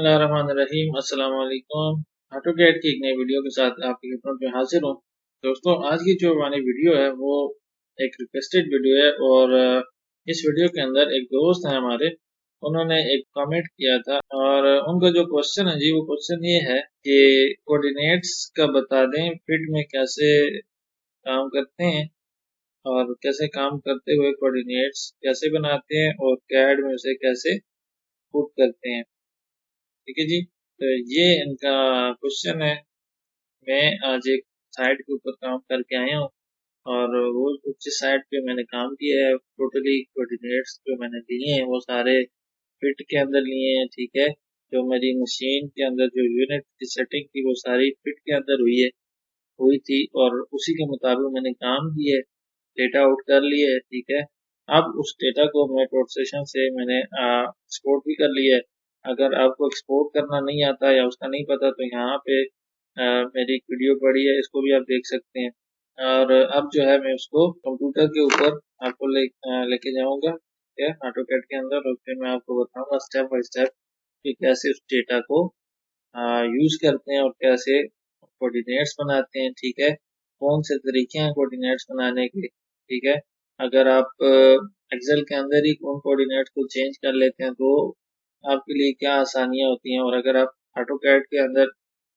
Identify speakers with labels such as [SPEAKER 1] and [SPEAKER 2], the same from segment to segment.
[SPEAKER 1] बिस्मिल्लाहिर्रहमानिर्रहीम अस्सलाम वालेकुम। ऑटोकैड की एक नई वीडियो के साथ आपकी खिदमत में हाजिर हूँ। दोस्तों, आज की जो हमारी वीडियो है वो एक रिक्वेस्टेड वीडियो है और इस वीडियो के अंदर एक दोस्त है हमारे, उन्होंने एक कमेंट किया था और उनका जो क्वेश्चन है जी, वो क्वेश्चन ये है कि कोऑर्डिनेट्स का बता दें फिट में कैसे काम करते हैं और कैसे काम करते हुए कोऑर्डिनेट्स कैसे बनाते हैं और कैड में उसे कैसे पुट करते हैं। ठीक है जी, तो ये इनका क्वेश्चन है। मैं आज एक साइट के ऊपर काम करके आया हूँ और वो जिस साइट पे मैंने काम किया है, टोटली कोऑर्डिनेट्स जो मैंने लिए हैं वो सारे फिट के अंदर लिए हैं। ठीक है, जो मेरी मशीन के अंदर जो यूनिट की सेटिंग थी वो सारी फिट के अंदर हुई थी और उसी के मुताबिक मैंने काम किया है, डेटा आउट कर लिया है। ठीक है, अब उस डेटा को मैं टोट सेशन से मैंने एक्सपोर्ट भी कर लिया है। अगर आपको एक्सपोर्ट करना नहीं आता या उसका नहीं पता तो यहाँ पे मेरी एक वीडियो पड़ी है, इसको भी आप देख सकते हैं। और अब जो है मैं उसको कंप्यूटर के ऊपर आपको लेके जाऊंगा, ठीक है, ऑटोकैड के अंदर, और फिर मैं आपको बताऊंगा स्टेप बाय स्टेप कि कैसे उस डेटा को यूज करते हैं और कैसे कोऑर्डिनेट्स बनाते हैं। ठीक है, कौन से तरीके हैं कोऑर्डिनेट्स बनाने के। ठीक है, अगर आप एक्सेल के अंदर ही उन कोऑर्डिनेट्स को चेंज कर लेते हैं तो आपके लिए क्या आसानियां होती हैं, और अगर आप ऑटोकैड के अंदर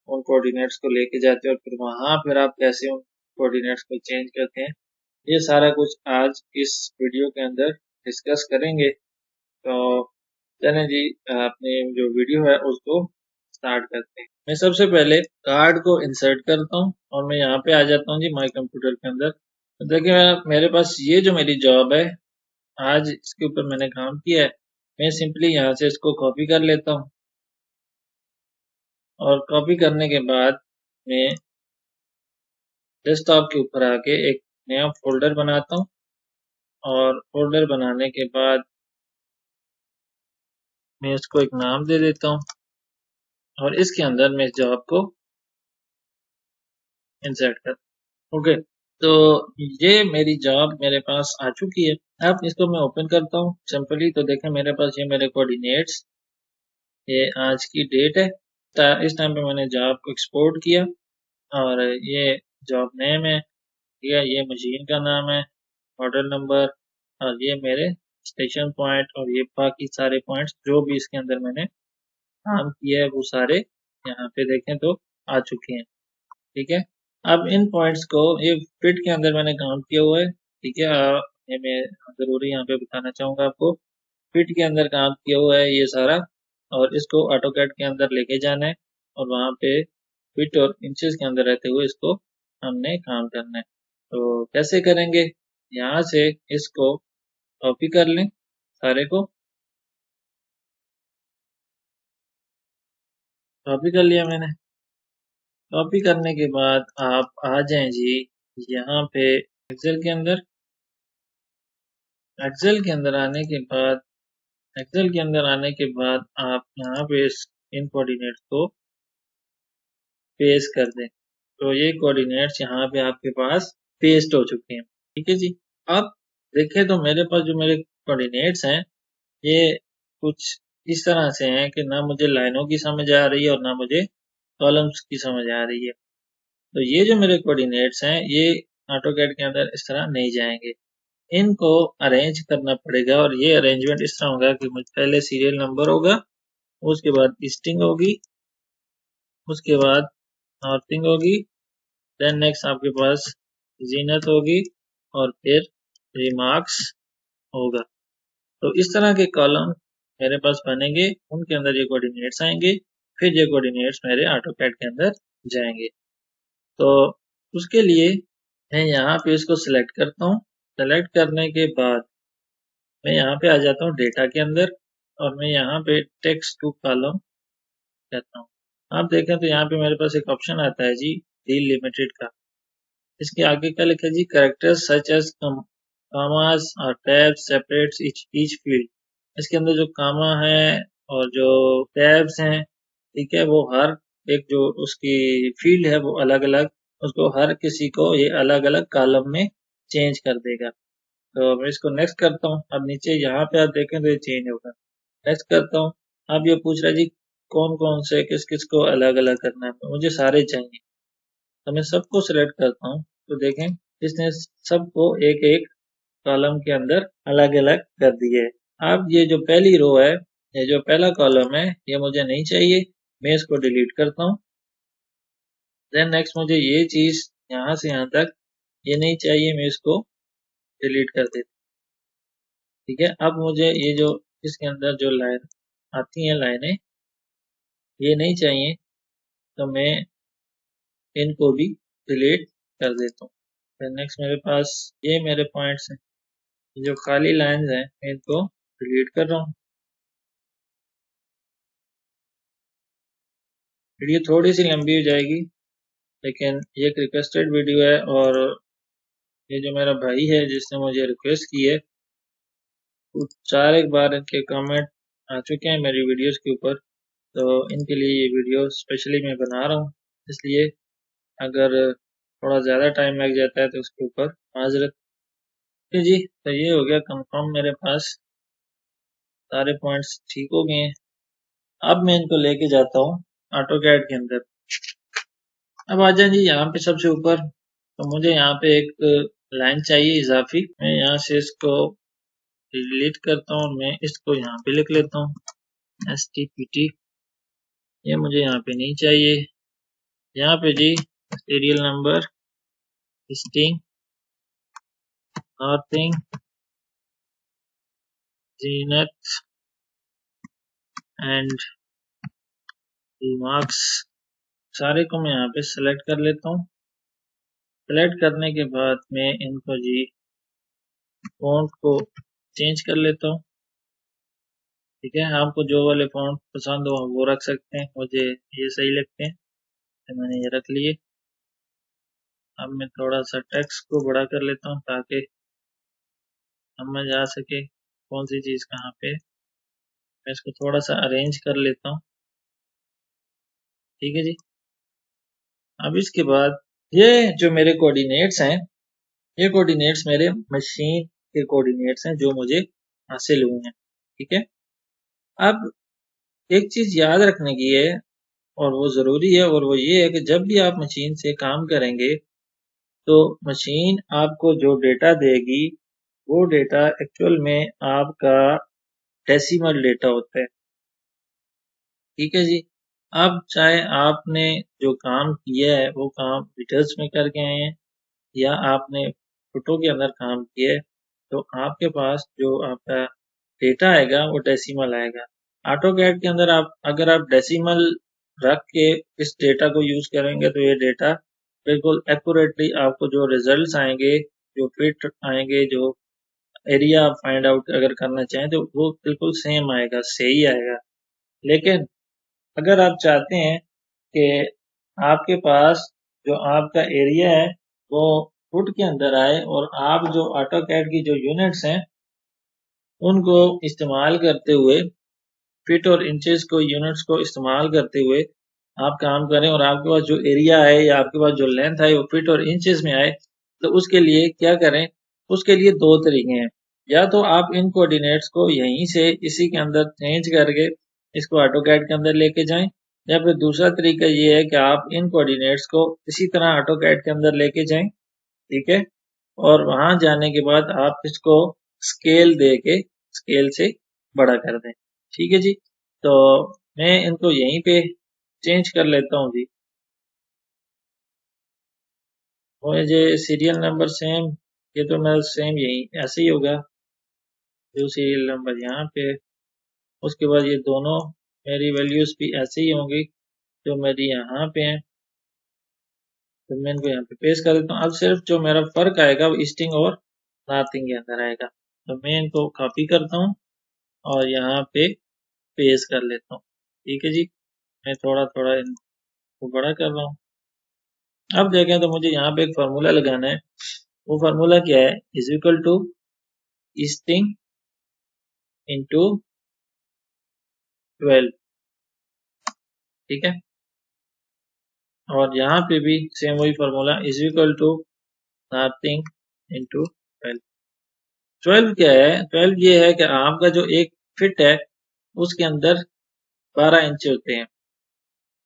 [SPEAKER 1] उन कोऑर्डिनेट्स को लेके जाते हैं और फिर आप कैसे उन कोऑर्डिनेट्स को चेंज करते हैं, ये सारा कुछ आज इस वीडियो के अंदर डिस्कस करेंगे। तो चलें जी, अपने जो वीडियो है उसको स्टार्ट करते हैं। मैं सबसे पहले कार्ड को इंसर्ट करता हूँ और मैं यहाँ पे आ जाता हूँ जी माई कंप्यूटर के अंदर। तो देखिए, मेरे पास ये जो मेरी जॉब है, आज इसके ऊपर मैंने काम किया है। मैं सिंपली यहाँ से इसको कॉपी कर लेता हूँ और कॉपी करने के बाद मैं डेस्कटॉप के ऊपर आके एक नया फोल्डर बनाता हूँ और फोल्डर बनाने के बाद मैं इसको एक नाम दे देता हूँ और इसके अंदर मैं इस जॉब को इंसर्ट करता हूँ। ओके, तो ये मेरी जॉब मेरे पास आ चुकी है। अब इसको मैं ओपन करता हूँ सिंपली। तो देखें, मेरे पास ये मेरे कोऑर्डिनेट्स, ये आज की डेट है, इस टाइम पे मैंने जॉब को एक्सपोर्ट किया और ये जॉब नेम है, ये मशीन का नाम है, मॉडल नंबर, और ये मेरे स्टेशन पॉइंट, और ये बाकी सारे पॉइंट्स जो भी इसके अंदर मैंने काम किया है वो सारे यहाँ पे देखें तो आ चुके हैं। ठीक है, अब इन पॉइंट्स को, ये फिट के अंदर मैंने काम किया हुआ है। ठीक है, ये मैं जरूरी यहाँ पे बताना चाहूंगा आपको, फिट के अंदर काम किया हुआ है ये सारा, और इसको ऑटोकैड के अंदर लेके जाना है और वहाँ पे फिट और इंचेस के अंदर रहते हुए इसको हमने काम करना है। तो कैसे करेंगे, यहाँ से इसको कॉपी कर लें सारे को। कॉपी कर लिया मैंने। कॉपी करने के बाद आप आ जाएं जी यहाँ पे एक्सेल के अंदर। एक्सेल के अंदर आने के बाद एक्सेल के अंदर आने के बाद आप यहाँ पे इन कोऑर्डिनेट्स को पेस्ट कर दें। तो ये कोऑर्डिनेट्स यहाँ पे आपके पास पेस्ट हो चुके हैं। ठीक है जी, अब देखें तो मेरे पास जो मेरे कोऑर्डिनेट्स हैं ये कुछ इस तरह से हैं कि ना मुझे लाइनों की समझ आ रही है और ना मुझे कॉलम्स की समझ आ रही है। तो ये जो मेरे कोऑर्डिनेट्स हैं ये ऑटोकैड के अंदर इस तरह नहीं जाएंगे, इनको अरेंज करना पड़ेगा। और ये अरेंजमेंट इस तरह होगा कि मुझे पहले सीरियल नंबर होगा, उसके बाद ईस्टिंग होगी, उसके बाद नॉर्थिंग होगी, देन नेक्स्ट आपके पास जीनत होगी और फिर रिमार्क्स होगा। तो इस तरह के कॉलम मेरे पास बनेंगे, उनके अंदर ये कोऑर्डिनेट्स आएंगे, फिर ये कोऑर्डिनेट्स मेरे ऑटोकैड के अंदर जाएंगे। तो उसके लिए मैं यहाँ पे इसको सिलेक्ट करता हूँ। सेलेक्ट करने के बाद मैं यहाँ पे आ जाता हूँ डेटा के अंदर और मैं यहाँ पे टेक्स्ट टू कॉलम कहता हूँ। आप देखें तो यहाँ पे मेरे पास एक ऑप्शन आता है जी, डिलिमिटेड का। इसके आगे क्या लिखा है जी, कैरेक्टर्स सच एज कामास और टैब्स सेपरेट्स ईच फील्ड। इसके अंदर जो कामा है और जो टैब्स हैं, ठीक है, वो हर एक जो उसकी फील्ड है वो अलग अलग, उसको हर किसी को ये अलग अलग कॉलम में चेंज कर देगा। तो मैं इसको नेक्स्ट करता हूँ। अब नीचे यहाँ पे आप देखें तो ये चेंज होगा। नेक्स्ट करता हूँ। अब ये पूछ रहा है जी कौन कौन से किस किस को अलग अलग करना है, मुझे सारे चाहिए। तो मैं सबको सिलेक्ट करता हूँ, तो देखें इसने सबको एक एक कॉलम के अंदर अलग अलग कर दिए। अब ये जो पहली रो है, ये जो पहला कॉलम है, ये मुझे नहीं चाहिए, मैं इसको डिलीट करता हूँ। देन नेक्स्ट मुझे ये चीज यहाँ से यहाँ तक ये नहीं चाहिए, मैं इसको डिलीट कर देता हूँ। ठीक है, अब मुझे ये जो इसके अंदर जो लाइन आती हैं लाइनें, ये नहीं चाहिए, तो मैं इनको भी डिलीट कर देता हूँ। फिर नेक्स्ट मेरे पास ये मेरे पॉइंट्स हैं, जो खाली लाइंस हैं मैं इनको डिलीट कर रहा हूँ। वीडियो थोड़ी सी लंबी हो जाएगी, लेकिन ये एक रिक्वेस्टेड वीडियो है, और ये जो मेरा भाई है जिसने मुझे रिक्वेस्ट की है, तो 4 बार इनके कमेंट आ चुके हैं मेरी वीडियोस के ऊपर, तो इनके लिए ये वीडियो स्पेशली मैं बना रहा हूँ। इसलिए अगर थोड़ा ज़्यादा टाइम लग जाता है तो उसके ऊपर माजरत। जी, तो ये हो गया कंफर्म, मेरे पास सारे पॉइंट्स ठीक हो गए हैं। अब मैं इनको लेके जाता हूँ ऑटोकैड के अंदर। अब आ जाए जी यहाँ पे सबसे ऊपर, तो मुझे यहाँ पे एक लाइन चाहिए इजाफी, मैं यहाँ से इसको डिलीट करता हूँ और मैं इसको यहाँ पे लिख लेता हूँ STPT। ये मुझे यहाँ पे नहीं चाहिए। यहाँ पे जी सीरियल नंबर, स्टिंग, नॉर्थिंग, जीनत एंड रिमार्क्स, सारे को मैं यहाँ पे सेलेक्ट कर लेता हूँ। सेलेक्ट करने के बाद मैं इनको जी फॉन्ट को चेंज कर लेता हूँ। ठीक है, आपको जो वाले फॉन्ट पसंद हो वो रख सकते हैं, मुझे ये सही लगते हैं तो मैंने ये रख लिए। अब मैं थोड़ा सा टेक्स्ट को बड़ा कर लेता हूँ ताकि समझ आ सके कौन सी चीज़ कहाँ पे। मैं इसको थोड़ा सा अरेंज कर लेता हूँ। ठीक है जी। अब इसके बाद ये जो मेरे कोऑर्डिनेट्स हैं, ये कोऑर्डिनेट्स मेरे मशीन के कोऑर्डिनेट्स हैं जो मुझे हासिल हुए हैं। ठीक है, अब एक चीज याद रखने की है और वो जरूरी है, और वो ये है कि जब भी आप मशीन से काम करेंगे तो मशीन आपको जो डेटा देगी वो डेटा एक्चुअल में आपका डेसिमल डेटा होता है। ठीक है जी। अब चाहे आपने जो काम किया है वो काम मीटर्स में करके आए हैं या आपने फुटों के अंदर काम किया है, तो आपके पास जो आपका डेटा आएगा वो डेसिमल आएगा। ऑटोकैड के अंदर आप अगर आप डेसिमल रख के इस डेटा को यूज करेंगे तो ये डेटा बिल्कुल एक्यूरेटली आपको जो रिजल्ट्स आएंगे, जो फिट आएंगे, जो एरिया आप फाइंड आउट अगर करना चाहें तो वो बिल्कुल सेम आएगा, सही आएगा। लेकिन अगर आप चाहते हैं कि आपके पास जो आपका एरिया है वो फुट के अंदर आए और आप जो ऑटोकैड की जो यूनिट्स हैं उनको इस्तेमाल करते हुए, फीट और इंचेस को यूनिट्स को इस्तेमाल करते हुए आप काम करें और आपके पास जो एरिया है या आपके पास जो लेंथ है वो फीट और इंचेस में आए, तो उसके लिए क्या करें? उसके लिए दो तरीके हैं। या तो आप इन कोऑर्डिनेट्स को यहीं से इसी के अंदर चेंज करके इसको ऑटोकैड के अंदर लेके जाएं, या फिर दूसरा तरीका ये है कि आप इन कोऑर्डिनेट्स को इसी तरह ऑटोकैड के अंदर लेके जाएं। ठीक है, और वहां जाने के बाद आप इसको स्केल दे के स्केल से बड़ा कर दें। ठीक है जी, तो मैं इनको यहीं पे चेंज कर लेता हूँ जी। मुझे सीरियल नंबर सेम, ये तो मैं सेम यही ऐसे ही होगा, जो सीरियल नंबर यहाँ पे, उसके बाद ये दोनों मेरी वैल्यूज भी ऐसे ही होंगी जो मेरी यहाँ पे हैं। तो मैं इनको यहाँ पे पेस्ट कर देता हूँ। अब सिर्फ जो मेरा फर्क आएगा वो ईस्टिंग और नॉर्थिंग के अंदर आएगा। तो मैं इनको कॉपी करता हूँ और यहाँ पे पेस्ट कर लेता हूँ। ठीक है जी, मैं थोड़ा थोड़ा इनको बड़ा कर रहा हूँ। अब देखें तो मुझे यहाँ पे एक फार्मूला लगाना है। वो फार्मूला क्या है? Is equal to easting into 12। ठीक है, और यहाँ पे भी सेम वही formula, is equal to northing into 12। 12 क्या है? 12 ये है कि आपका जो एक फिट है उसके अंदर 12 इंच होते हैं,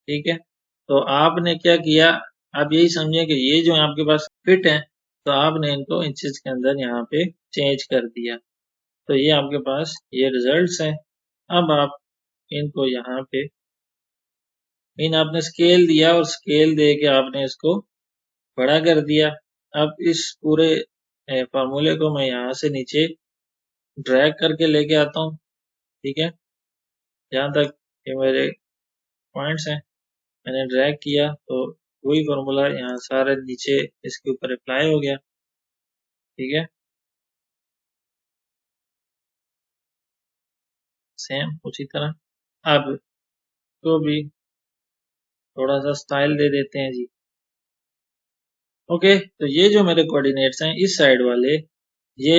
[SPEAKER 1] ठीक है। तो आपने क्या किया, आप यही समझिए कि ये जो आपके पास फिट है, तो आपने इनको इंचेस के अंदर यहाँ पे चेंज कर दिया। तो ये आपके पास ये रिजल्ट्स हैं। अब आप इनको यहाँ पे इन आपने स्केल दिया और स्केल दे के आपने इसको बड़ा कर दिया। अब इस पूरे फार्मूले को मैं यहाँ से नीचे ड्रैग करके लेके आता हूँ, ठीक है। जहाँ तक ये मेरे पॉइंट्स हैं मैंने ड्रैग किया तो वही फार्मूला यहाँ सारे नीचे इसके ऊपर अप्लाई हो गया, ठीक है। सेम उसी तरह अब तो भी थोड़ा सा स्टाइल दे देते हैं जी। ओके, तो ये जो मेरे कोऑर्डिनेट्स हैं इस साइड वाले, ये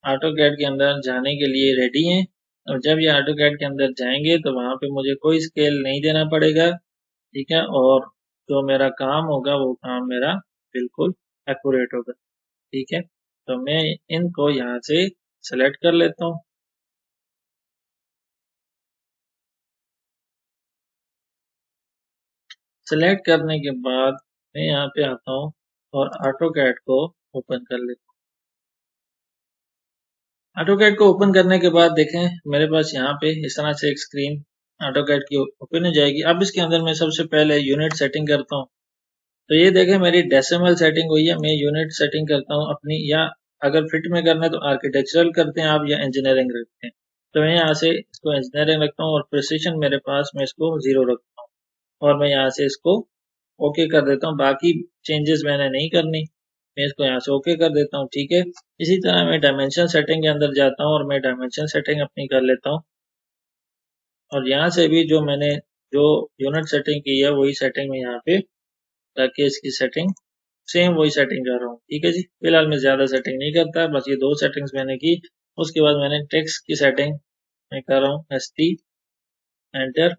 [SPEAKER 1] ऑटो कैड के अंदर जाने के लिए रेडी हैं। और जब ये ऑटो कैड के अंदर जाएंगे तो वहां पे मुझे कोई स्केल नहीं देना पड़ेगा, ठीक है। और जो मेरा काम होगा वो काम मेरा बिल्कुल एक्यूरेट होगा, ठीक है। तो मैं इनको यहाँ से सेलेक्ट कर लेता हूँ। सेलेक्ट करने के बाद मैं यहाँ पे आता हूँ और ऑटो कैड को ओपन कर लेता हूँ। ऑटोकैड को ओपन करने के बाद देखें मेरे पास यहाँ पे इस तरह से एक स्क्रीन ऑटोकैड की ओपन हो जाएगी। अब इसके अंदर मैं सबसे पहले यूनिट सेटिंग करता हूँ। तो ये देखें मेरी डेसिमल सेटिंग हुई है। मैं यूनिट सेटिंग करता हूँ अपनी, या अगर फिट में करना है तो आर्किटेक्चरल करते हैं आप, या इंजीनियरिंग रखते हैं। तो मैं यहाँ से इसको इंजीनियरिंग रखता हूँ और प्रिसिशन मेरे पास मैं इसको 0 रखता हूँ। और मैं यहाँ से इसको ओके कर देता हूँ। बाकी चेंजेस मैंने नहीं करनी, मैं इसको यहाँ से ओके कर देता हूँ, ठीक है। इसी तरह मैं डायमेंशन सेटिंग के अंदर जाता हूँ और मैं डायमेंशन सेटिंग अपनी कर लेता हूँ। और यहाँ से भी जो मैंने जो यूनिट सेटिंग की है वही सेटिंग में यहाँ पे ताकि इसकी सेटिंग सेम वही सेटिंग कर रहा हूँ, ठीक है जी। फिलहाल मैं ज्यादा सेटिंग नहीं करता, बस ये 2 सेटिंग्स मैंने की। उसके बाद मैंने टेक्स्ट की सेटिंग मैं कर रहा हूँ ST एंटर।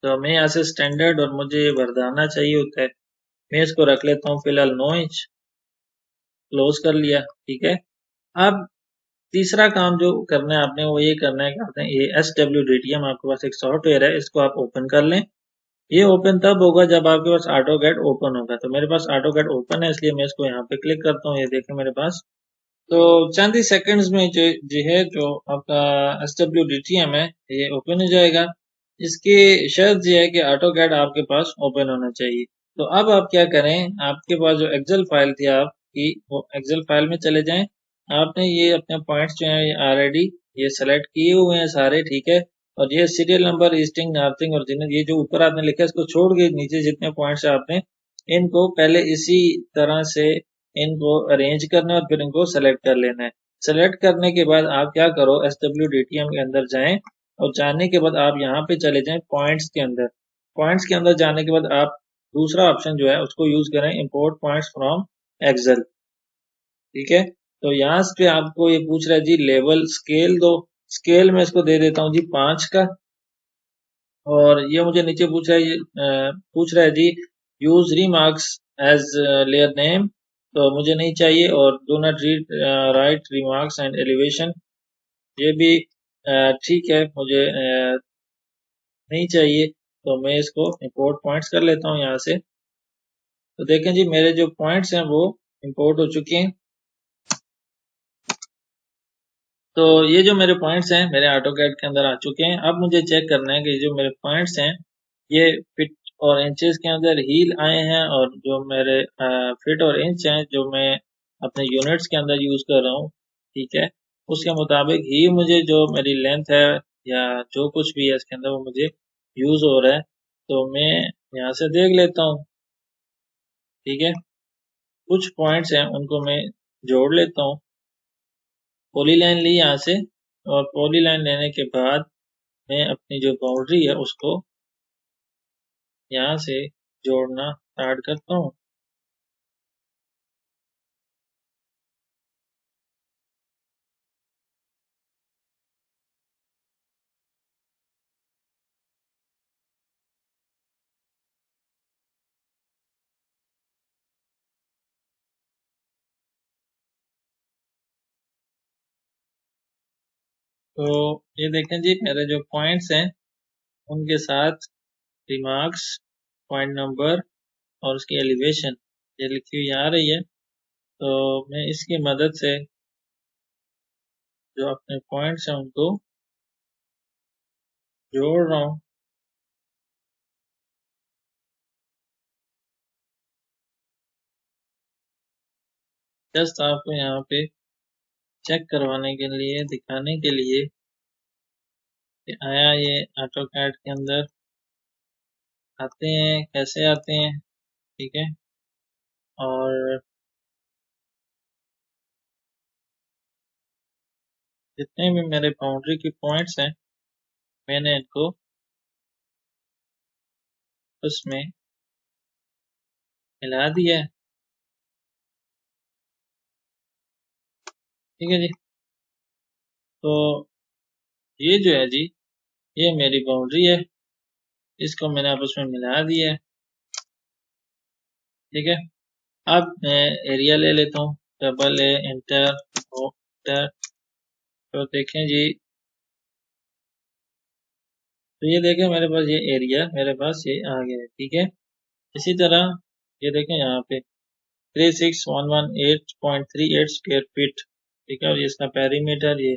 [SPEAKER 1] तो मैं यहाँ से स्टैंडर्ड और मुझे ये वर्धाना चाहिए होता है, मैं इसको रख लेता हूँ फिलहाल 9 इंच। क्लोज कर लिया, ठीक है। अब तीसरा काम जो करना है आपने वो ये करना है कि आपने ये SWDTM आपके पास एक सॉफ्टवेयर है, इसको आप ओपन कर लें। ये ओपन तब होगा जब आपके पास ऑटोकैड ओपन होगा। तो मेरे पास ऑटोकैड ओपन है, इसलिए मैं इसको यहाँ पे क्लिक करता हूँ। ये देखें मेरे पास तो चंद ही सेकंड्स में जो है जो आपका SWDTM है ये ओपन हो जाएगा। इसकी शर्त ये है कि ऑटोकैड आपके पास ओपन होना चाहिए। तो अब आप क्या करें, आपके पास जो एक्सेल फाइल थी आपकी, वो एक्सेल फाइल में चले जाएं। आपने ये अपने पॉइंट्स जो है ऑलरेडी ये सेलेक्ट किए हुए हैं सारे, ठीक है। और ये सीरियल नंबर, ईस्टिंग, नॉर्थिंग और जिन्हें ये जो ऊपर आपने लिखा है इसको छोड़ के नीचे जितने पॉइंट्स है आपने इनको पहले इसी तरह से इनको अरेंज करना है और फिर इनको सेलेक्ट कर लेना है। सेलेक्ट करने के बाद आप क्या करो, SWDTM के अंदर जाएं और जाने के बाद आप यहाँ पे चले जाएं पॉइंट्स के अंदर। पॉइंट्स के अंदर जाने के बाद आप दूसरा ऑप्शन जो है उसको यूज करें, इंपोर्ट पॉइंट्स फ्रॉम एक्सेल, ठीक है। तो यहाँ पे आपको ये पूछ रहा है जी लेवल स्केल दो। स्केल में इसको दे देता हूँ जी 5 का। और ये मुझे नीचे पूछ रहा है जी use remarks as layer name, तो मुझे नहीं चाहिए। और do not read write remarks and elevation, ये भी ठीक है, मुझे नहीं चाहिए। तो मैं इसको इंपोर्ट पॉइंट्स कर लेता हूँ यहाँ से। तो देखें जी मेरे जो पॉइंट्स हैं वो इंपोर्ट हो चुके हैं। तो ये जो मेरे पॉइंट्स हैं मेरे ऑटोकैड के अंदर आ चुके हैं। अब मुझे चेक करना है कि जो मेरे पॉइंट्स हैं ये फिट और इंचेस के अंदर हील आए हैं, और जो मेरे फिट और इंच हैं जो मैं अपने यूनिट्स के अंदर यूज कर रहा हूँ, ठीक है, उसके मुताबिक ही मुझे जो मेरी लेंथ है या जो कुछ भी है इसके अंदर वो मुझे यूज हो रहा है। तो मैं यहाँ से देख लेता हूँ, ठीक है। कुछ पॉइंट्स हैं उनको मैं जोड़ लेता हूँ। पॉली लाइन ली यहाँ से, और पॉली लाइन लेने के बाद मैं अपनी जो बाउंड्री है उसको यहाँ से जोड़ना स्टार्ट करता हूँ। तो ये देखें जी मेरे जो पॉइंट्स हैं उनके साथ रिमार्क्स, पॉइंट नंबर और उसकी एलिवेशन ये लिखी हुई आ रही है। तो मैं इसकी मदद से जो अपने पॉइंट्स हैं उनको जोड़ रहा हूँ। जस्ट आपको यहाँ पे चेक करवाने के लिए, दिखाने के लिए कि आया ये ऑटोकैड के अंदर आते हैं, कैसे आते हैं, ठीक है। और जितने भी मेरे बाउंड्री की पॉइंट्स हैं मैंने इनको उसमें मिला दिया है, ठीक है जी। तो ये जो है जी, ये मेरी बाउंड्री है, इसको मैंने आपस में मिला दिया है, ठीक है। अब मैं एरिया ले लेता हूँ, डबल ए एंटर एंटर। तो देखें जी, तो ये देखें मेरे पास ये एरिया मेरे पास ये आ गया है, ठीक है। इसी तरह ये देखें यहाँ पे 36118.38 स्क्वायर फीट, ठीक है। और ये इसका पेरीमीटर ये।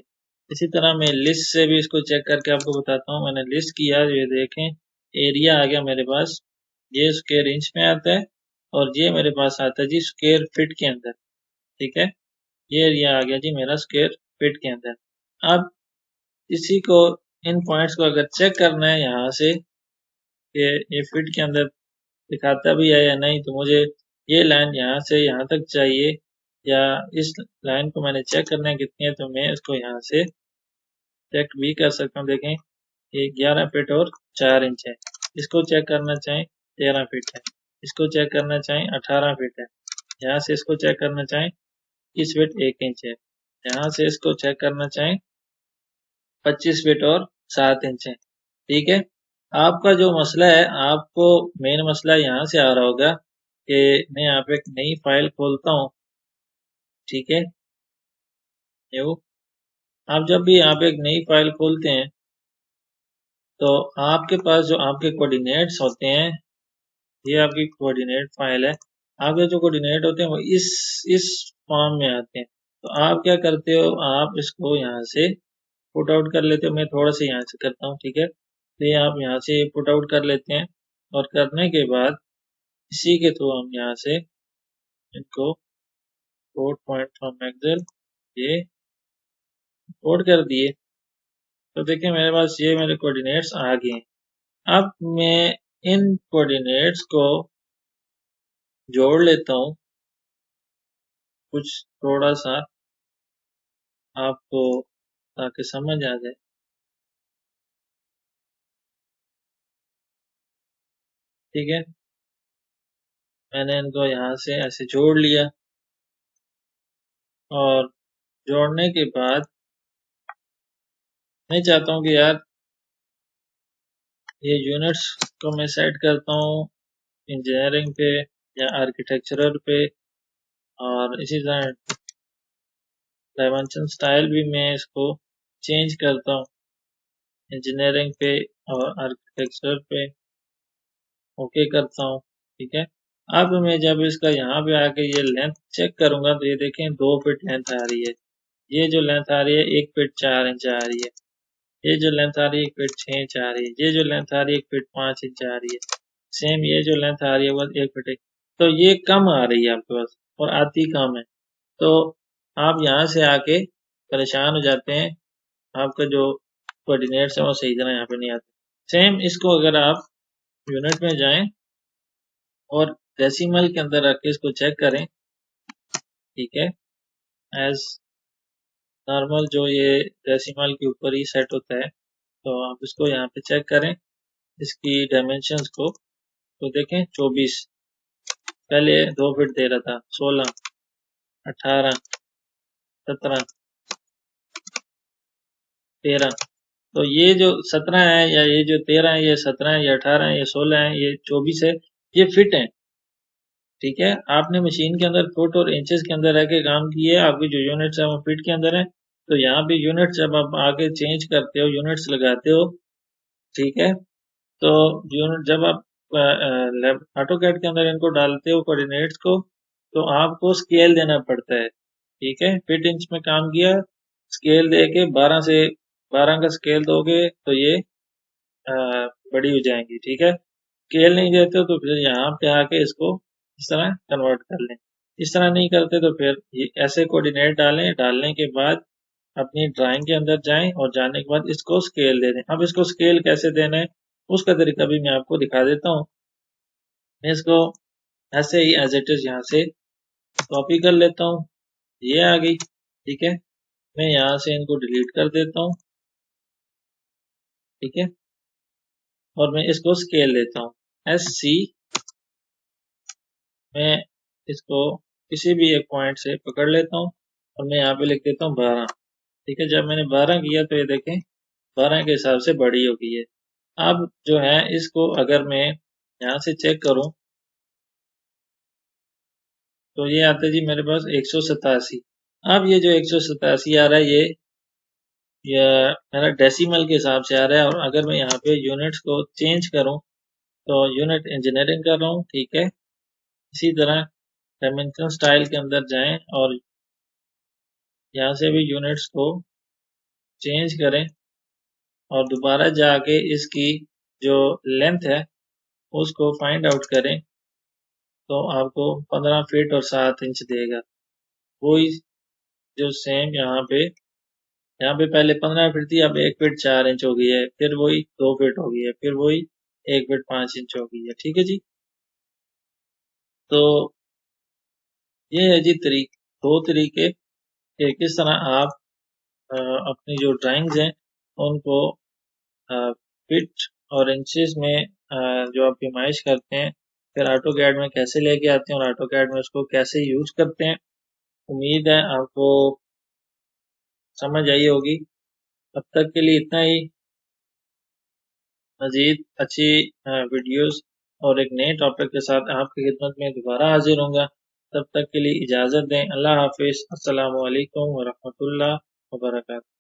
[SPEAKER 1] इसी तरह मैं लिस्ट से भी इसको चेक करके आपको बताता हूँ। मैंने लिस्ट किया, ये देखें एरिया आ गया मेरे पास, ये स्क्वायर इंच में आता है और ये मेरे पास आता है जी स्क्वायर फीट के अंदर, ठीक है। ये एरिया आ गया जी मेरा स्क्वायर फीट के अंदर। अब इसी को, इन पॉइंट्स को अगर चेक करना है यहाँ से कि ये फीट के अंदर दिखाता भी है या नहीं, तो मुझे ये लाइन यहाँ से यहाँ तक चाहिए, या इस लाइन को मैंने चेक करना है कितनी है, तो मैं इसको यहाँ से चेक भी कर सकता हूँ। देखें ये 11 फीट और 4 इंच है। इसको चेक करना चाहें 13 फीट है, इसको चेक करना चाहें 18 फीट है, यहाँ से इसको चेक करना चाहें 21 फीट 1 इंच है, यहाँ से इसको चेक करना चाहें 25 फीट और 7 इंच है, ठीक है। आपका जो मसला है, आपको मेन मसला यहाँ से आ रहा होगा कि मैं यहाँ पे एक नई फाइल खोलता हूँ, ठीक है। न्यू, आप जब भी यहाँ पे एक नई फाइल खोलते हैं तो आपके पास जो आपके कोऑर्डिनेट्स होते हैं, ये आपकी कोऑर्डिनेट फाइल है। आपके जो कोऑर्डिनेट होते हैं वो इस फॉर्म में आते हैं। तो आप क्या करते हो, आप इसको यहाँ से पुट आउट कर लेते हो। मैं थोड़ा सा यहाँ से करता हूँ, ठीक है। तो ये आप यहाँ से पुट आउट कर लेते हैं और करने के बाद इसी के थ्रू हम यहाँ से इनको कोड पॉइंट फ्रॉम एक्सेल ये कोड कर दिए। तो देखिए मेरे पास ये मेरे कोऑर्डिनेट्स आ गए हैं। अब मैं इन कोऑर्डिनेट्स को जोड़ लेता हूँ कुछ थोड़ा सा आपको, ताकि समझ आ जाए, ठीक है। मैंने इनको यहाँ से ऐसे जोड़ लिया और जोड़ने के बाद मैं चाहता हूँ कि यार ये यूनिट्स को मैं सेट करता हूँ इंजीनियरिंग पे या आर्किटेक्चरल पे, और इसी तरह डायमेंशन स्टाइल भी मैं इसको चेंज करता हूँ इंजीनियरिंग पे और आर्किटेक्चर पे ओके करता हूँ, ठीक है। अब मैं जब इसका यहाँ पे आके ये लेंथ चेक करूंगा तो ये देखें 2 फीट लेंथ आ रही है। ये जो लेंथ आ रही है 1 फीट 4 इंच आ रही है। ये जो लेंथ आ रही है 1 फीट 6 इंच आ रही है। ये जो लेंथ आ रही है 1 फीट 5 इंच आ रही है। सेम ये जो लेंथ आ रही है वो 1 फीट 1। तो ये कम आ रही है आपके पास और आती कम है। तो आप यहाँ से आके परेशान हो जाते हैं, आपका जो कोऑर्डिनेट्स है वो सही तरह यहाँ पे नहीं आते। सेम इसको अगर आप यूनिट में जाएं और डेसिमल के अंदर रख के इसको चेक करें, ठीक है। एज नॉर्मल जो ये डेसिमल के ऊपर ही सेट होता है, तो आप इसको यहाँ पे चेक करें इसकी डायमेंशंस को, तो देखें 24, पहले 2 फीट दे रहा था, 16, 18, 17, 13। तो ये जो 17 है या ये जो 13 है, ये 17 है, ये 18 है, ये 16 है, ये 24 है, ये फिट है, ठीक है। आपने मशीन के अंदर फुट और इंचेस के अंदर रह के काम किए, आपकी जो यूनिट्स है वो फीट के अंदर है। तो यहाँ पे यूनिट्स जब आप आगे चेंज करते हो, यूनिट्स लगाते हो, ठीक है, तो यूनिट जब आप ऑटो कैड के अंदर इनको डालते हो कोऑर्डिनेट्स को, तो आपको स्केल देना पड़ता है। ठीक है, फीट इंच में काम किया, स्केल दे के 12 से 12 का स्केल दोगे तो ये बड़ी हो जाएंगी। ठीक है, स्केल नहीं देते हो तो फिर यहाँ पे आके इसको इस तरह कन्वर्ट कर लें। इस तरह नहीं करते तो फिर ये ऐसे कोऑर्डिनेट डालें, डालने के बाद अपनी ड्राइंग के अंदर जाएं और जाने के बाद इसको स्केल दे दें। अब इसको स्केल कैसे देना है उसका तरीका भी मैं आपको दिखा देता हूँ। मैं इसको ऐसे ही एज इट इज यहाँ से कॉपी कर लेता हूँ, ये आ गई। ठीक है, मैं यहाँ से इनको डिलीट कर देता हूँ। ठीक है, और मैं इसको स्केल देता हूँ SC। मैं इसको किसी भी एक पॉइंट से पकड़ लेता हूँ और मैं यहाँ पे लिख देता हूँ 12। ठीक है, जब मैंने 12 किया तो ये देखें 12 के हिसाब से बड़ी हो गई है। अब जो है इसको अगर मैं यहाँ से चेक करूँ तो ये आता है जी मेरे पास 187। अब ये जो 187 आ रहा है ये मेरा डेसिमल के हिसाब से आ रहा है। और अगर मैं यहाँ पे यूनिट्स को चेंज करूँ तो यूनिट इंजीनियरिंग कर रहा हूँ। ठीक है, इसी तरह डायमेंशन स्टाइल के अंदर जाएं और यहाँ से भी यूनिट्स को चेंज करें और दोबारा जाके इसकी जो लेंथ है उसको फाइंड आउट करें तो आपको 15 फीट और 7 इंच देगा। वही जो सेम यहाँ पे पहले 15 फीट थी, अब 1 फीट 4 इंच हो गई है, फिर वही 2 फीट हो गई है, फिर वही 1 फीट 5 इंच हो गई है। ठीक है जी, तो ये है जी दो तरीके कि किस तरह आप अपनी जो ड्राइंग्स हैं उनको फीट और इंचेस में जो आप पेमाइश करते हैं, फिर ऑटो कैड में कैसे लेके आते हैं और ऑटो कैड में उसको कैसे यूज करते हैं। उम्मीद है आपको समझ आई होगी। अब तक के लिए इतना ही। मजीद अच्छी वीडियोस और एक नए टॉपिक के साथ आपकी खिदमत में दोबारा हाजिर होऊंगा। तब तक के लिए इजाज़त दें। अल्लाह हाफिज़। अस्सलामु अलैकुम व रहमतुल्लाह व बरकातहू।